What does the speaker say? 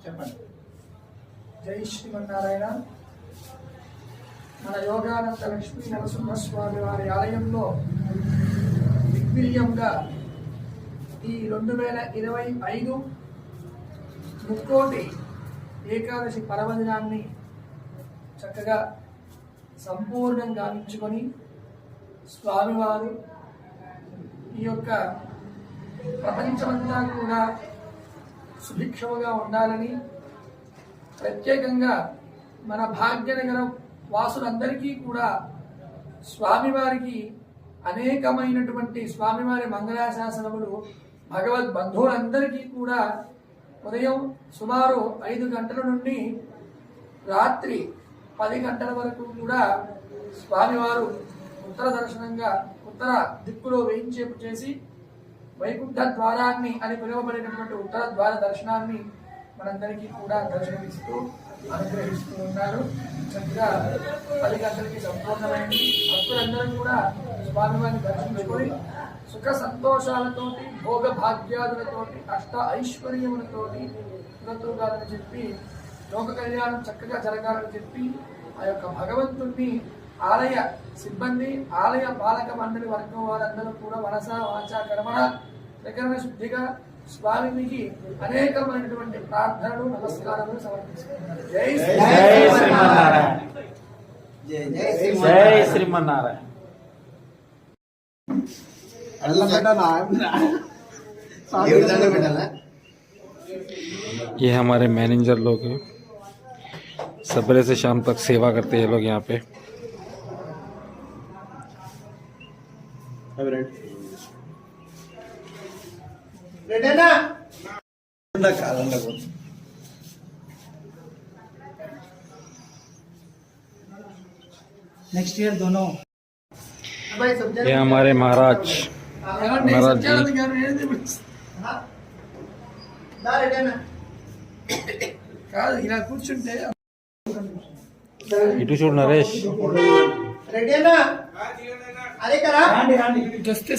చెప్పండి. జై శ్రీమన్నారాయణ. మన యోగానంద లక్ష్మీ నరసింహస్వామి వారి ఆలయంలో దిగ్విజయంగా ఈ 2025 ముక్కోటి ఏకాదశి పర్వదినాన్ని చక్కగా సంపూర్ణంగా గావించుకొని స్వామివారు ఈ యొక్క ప్రపంచమంతా కూడా సుభిక్షముగా ఉండాలని ప్రత్యేకంగా మన భాగ్యనగర వాసులందరికీ కూడా స్వామివారికి అనేకమైనటువంటి స్వామివారి మంగళాశాసనములు భగవద్ బంధువులందరికీ కూడా ఉదయం సుమారు 5 గంటల నుండి రాత్రి 10 గంటల వరకు కూడా స్వామివారు ఉత్తర దర్శనంగా ఉత్తర దిక్కులో వేయించేపు చేసి వైకుంఠ ద్వారాన్ని అని పిలువబడినటువంటి ఉత్తర ద్వార దర్శనాన్ని మనందరికీ కూడా దర్శనమిస్తూ అనుగ్రహిస్తూ ఉన్నారు. చక్కగా 10 గంటలకి సంపూర్ణమైంది. భక్తులందరూ కూడా స్వామివారిని దర్శించుకొని సుఖ సంతోషాలతోటి భోగ భాగ్యాదులతోటి అష్ట ఐశ్వర్యములతోటి తులతూగాలని చెప్పి లోక కళ్యాణం చక్కగా జరగాలని చెప్పి ఆ యొక్క భగవంతుణ్ణి ఆలయ సిబ్బంది ఆలయ పాలక మండలి వర్గం వారందరూ కూడా మనస వాచ కర్మణ ప్రకరణ శుద్ధిగా స్వామికి అనేకమైనటువంటి ప్రార్థనలు నమస్కారములు సమర్పిస్తున్నారు. జై శ్రీమన్నారాయణ. जय श्रीमन्नारायण। ये हमारे मैनेजर लोग हैं, सवेरे से शाम तक सेवा करते हैं लोग यहाँ पे। नेक्स्ट ईयर दोनों ये हमारे महाराज जी కాదు ఇలా కూర్చుంటే ఇటు చూడు నరేష్ రెడీనా అదే కదా జస్ట్